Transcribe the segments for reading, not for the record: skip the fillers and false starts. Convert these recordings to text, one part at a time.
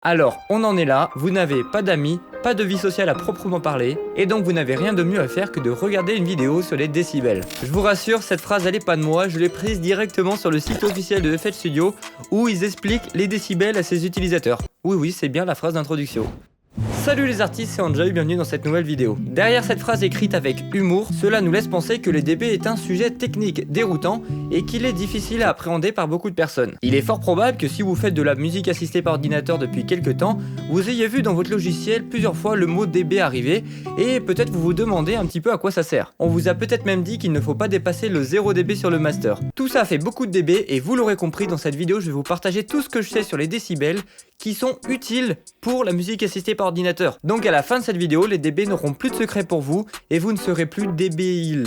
Alors, on en est là, vous n'avez pas d'amis, pas de vie sociale à proprement parler, et donc vous n'avez rien de mieux à faire que de regarder une vidéo sur les décibels. Je vous rassure, cette phrase elle est pas de moi, je l'ai prise directement sur le site officiel de FL Studio, où ils expliquent les décibels à ses utilisateurs. Oui, c'est bien la phrase d'introduction. Salut les artistes, c'est Enjoy, bienvenue dans cette nouvelle vidéo. Derrière cette phrase écrite avec humour, cela nous laisse penser que les dB est un sujet technique déroutant et qu'il est difficile à appréhender par beaucoup de personnes. Il est fort probable que si vous faites de la musique assistée par ordinateur depuis quelques temps, vous ayez vu dans votre logiciel plusieurs fois le mot dB arriver et peut-être vous vous demandez un petit peu à quoi ça sert. On vous a peut-être même dit qu'il ne faut pas dépasser le 0 dB sur le master. Tout ça fait beaucoup de dB et vous l'aurez compris, dans cette vidéo je vais vous partager tout ce que je sais sur les décibels qui sont utiles pour la musique assistée par ordinateur. Donc à la fin de cette vidéo, les dB n'auront plus de secret pour vous et vous ne serez plus débile.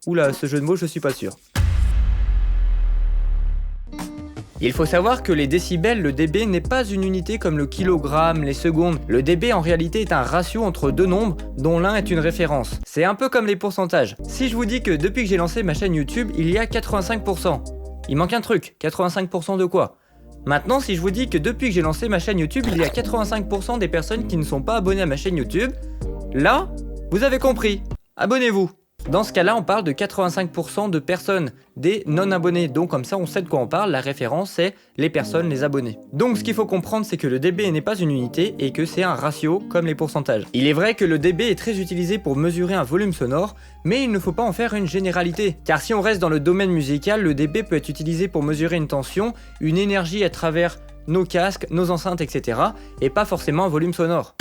Oula, ce jeu de mots, je suis pas sûr. Il faut savoir que les décibels, le dB n'est pas une unité comme le kilogramme, les secondes. Le dB en réalité est un ratio entre deux nombres dont l'un est une référence. C'est un peu comme les pourcentages. Si je vous dis que depuis que j'ai lancé ma chaîne YouTube, il y a 85%. Il manque un truc, 85% de quoi ? Maintenant, si je vous dis que depuis que j'ai lancé ma chaîne YouTube, il y a 85% des personnes qui ne sont pas abonnées à ma chaîne YouTube, là, vous avez compris. Abonnez-vous. Dans ce cas-là, on parle de 85% de personnes, des non-abonnés. Donc comme ça, on sait de quoi on parle. La référence, c'est les personnes, les abonnés. Donc ce qu'il faut comprendre, c'est que le dB n'est pas une unité et que c'est un ratio comme les pourcentages. Il est vrai que le dB est très utilisé pour mesurer un volume sonore, mais il ne faut pas en faire une généralité. Car si on reste dans le domaine musical, le dB peut être utilisé pour mesurer une tension, une énergie à travers nos casques, nos enceintes, etc. et pas forcément un volume sonore.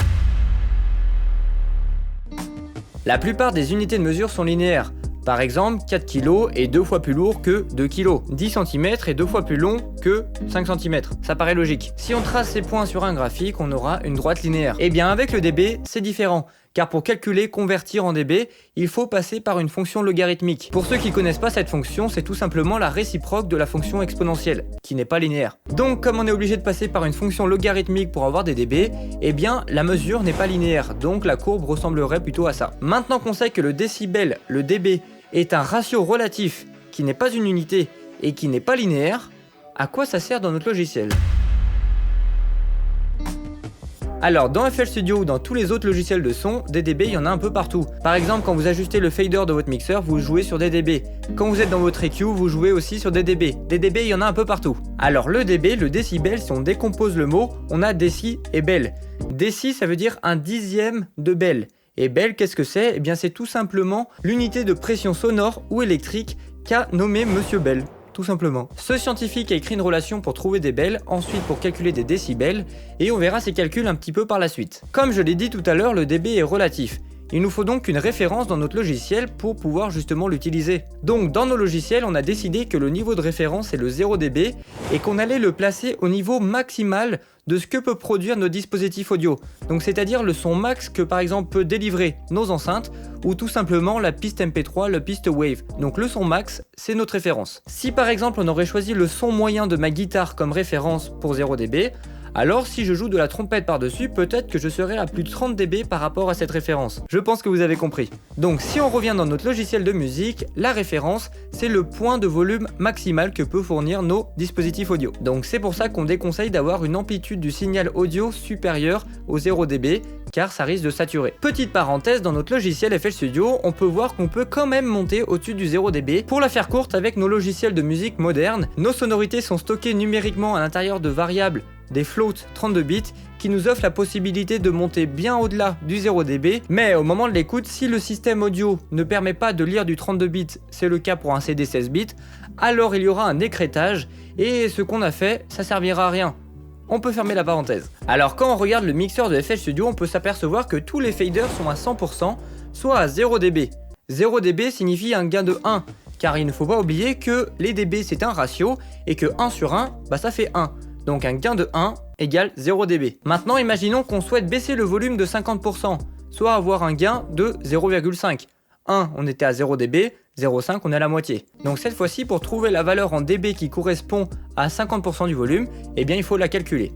La plupart des unités de mesure sont linéaires. Par exemple, 4 kg est 2 fois plus lourd que 2 kg. 10 cm est 2 fois plus long que 5 cm. Ça paraît logique. Si on trace ces points sur un graphique, on aura une droite linéaire. Et bien avec le dB, c'est différent. Car pour calculer, convertir en dB, il faut passer par une fonction logarithmique. Pour ceux qui ne connaissent pas cette fonction, c'est tout simplement la réciproque de la fonction exponentielle, qui n'est pas linéaire. Donc comme on est obligé de passer par une fonction logarithmique pour avoir des dB, eh bien la mesure n'est pas linéaire, donc la courbe ressemblerait plutôt à ça. Maintenant qu'on sait que le décibel, le dB, est un ratio relatif qui n'est pas une unité et qui n'est pas linéaire, à quoi ça sert dans notre logiciel ? Alors dans FL Studio ou dans tous les autres logiciels de son, des dB il y en a un peu partout. Par exemple, quand vous ajustez le fader de votre mixeur, vous jouez sur des dB. Quand vous êtes dans votre EQ, vous jouez aussi sur des dB. Des dB il y en a un peu partout. Alors le dB, le décibel, si on décompose le mot, on a déci et bel. Déci ça veut dire un dixième de bel. Et bel, qu'est-ce que c'est ? Eh bien c'est tout simplement l'unité de pression sonore ou électrique qu'a nommé Monsieur Bell. Tout simplement. Ce scientifique a écrit une relation pour trouver des bels, ensuite pour calculer des décibels, et on verra ces calculs un petit peu par la suite. Comme je l'ai dit tout à l'heure, le dB est relatif. Il nous faut donc une référence dans notre logiciel pour pouvoir justement l'utiliser. Donc dans nos logiciels, on a décidé que le niveau de référence est le 0 dB et qu'on allait le placer au niveau maximal de ce que peut produire nos dispositifs audio. Donc c'est-à-dire le son max que par exemple peut délivrer nos enceintes ou tout simplement la piste MP3, la piste Wave. Donc le son max, c'est notre référence. Si par exemple on aurait choisi le son moyen de ma guitare comme référence pour 0 dB, alors si je joue de la trompette par-dessus, peut-être que je serai à plus de 30 dB par rapport à cette référence. Je pense que vous avez compris. Donc si on revient dans notre logiciel de musique, la référence, c'est le point de volume maximal que peut fournir nos dispositifs audio. Donc c'est pour ça qu'on déconseille d'avoir une amplitude du signal audio supérieure au 0 dB, car ça risque de saturer. Petite parenthèse, dans notre logiciel FL Studio, on peut voir qu'on peut quand même monter au-dessus du 0 dB. Pour la faire courte, avec nos logiciels de musique modernes, nos sonorités sont stockées numériquement à l'intérieur de variables, des floats 32 bits qui nous offrent la possibilité de monter bien au-delà du 0 dB, mais au moment de l'écoute, si le système audio ne permet pas de lire du 32 bits, c'est le cas pour un CD 16 bits, alors il y aura un écrêtage et ce qu'on a fait, ça servira à rien. On peut fermer la parenthèse. Alors quand on regarde le mixeur de FL Studio, on peut s'apercevoir que tous les faders sont à 100%, soit à 0 dB. 0 dB signifie un gain de 1, car il ne faut pas oublier que les dB c'est un ratio et que 1 sur 1, ça fait 1. Donc un gain de 1 égale 0 dB. Maintenant imaginons qu'on souhaite baisser le volume de 50%, soit avoir un gain de 0,5. 1 on était à 0 dB, 0,5 on est à la moitié. Donc cette fois-ci pour trouver la valeur en dB qui correspond à 50% du volume, eh bien il faut la calculer.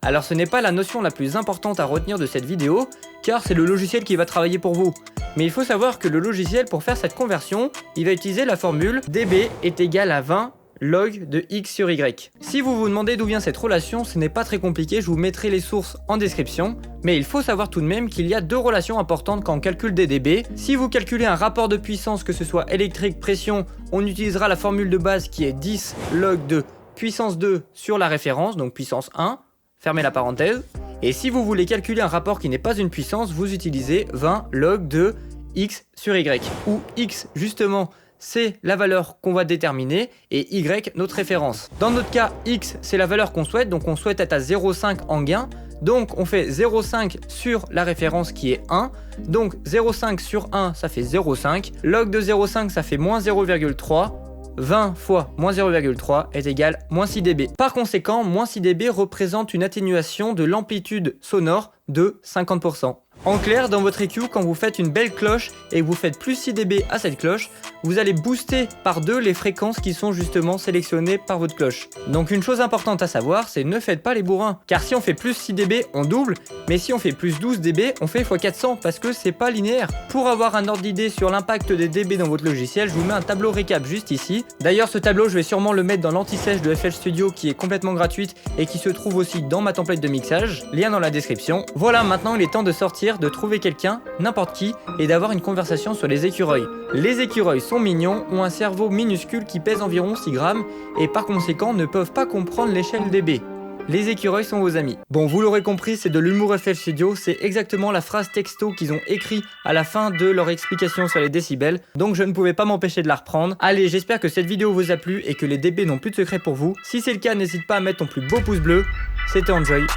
Alors ce n'est pas la notion la plus importante à retenir de cette vidéo, car c'est le logiciel qui va travailler pour vous. Mais il faut savoir que le logiciel pour faire cette conversion, il va utiliser la formule dB est égal à 20 log de x sur y. Si vous vous demandez d'où vient cette relation, ce n'est pas très compliqué, je vous mettrai les sources en description. Mais il faut savoir tout de même qu'il y a deux relations importantes quand on calcule des dB. Si vous calculez un rapport de puissance, que ce soit électrique, pression, on utilisera la formule de base qui est 10 log de puissance 2 sur la référence, donc puissance 1, fermez la parenthèse. Et si vous voulez calculer un rapport qui n'est pas une puissance, vous utilisez 20 log de x sur y, où x justement c'est la valeur qu'on va déterminer et y notre référence. Dans notre cas, x c'est la valeur qu'on souhaite, donc on souhaite être à 0,5 en gain. Donc on fait 0,5 sur la référence qui est 1. Donc 0,5 sur 1 ça fait 0,5. Log de 0,5 ça fait moins 0,3. 20 fois moins 0,3 est égal moins 6 dB. Par conséquent, moins 6 dB représente une atténuation de l'amplitude sonore de 50%. En clair, dans votre EQ, quand vous faites une belle cloche et que vous faites plus 6 dB à cette cloche, vous allez booster par 2 les fréquences qui sont justement sélectionnées par votre cloche. Donc une chose importante à savoir, c'est ne faites pas les bourrins. Car si on fait plus 6 dB, on double, mais si on fait plus 12 dB, on fait x400 parce que c'est pas linéaire. Pour avoir un ordre d'idée sur l'impact des dB dans votre logiciel, je vous mets un tableau récap juste ici. D'ailleurs, ce tableau, je vais sûrement le mettre dans l'anti-sèche de FL Studio qui est complètement gratuite et qui se trouve aussi dans ma template de mixage. Lien dans la description. Voilà, maintenant il est temps de sortir, de trouver quelqu'un, n'importe qui, et d'avoir une conversation sur les écureuils. Les écureuils sont mignons, ont un cerveau minuscule qui pèse environ 6 grammes et par conséquent ne peuvent pas comprendre l'échelle dB. Les écureuils sont vos amis. Bon, vous l'aurez compris, c'est de l'humour FL Studio, c'est exactement la phrase texto qu'ils ont écrit à la fin de leur explication sur les décibels, donc je ne pouvais pas m'empêcher de la reprendre. Allez, j'espère que cette vidéo vous a plu et que les dB n'ont plus de secret pour vous. Si c'est le cas, n'hésite pas à mettre ton plus beau pouce bleu. C'était Enjoy.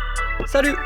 Salut!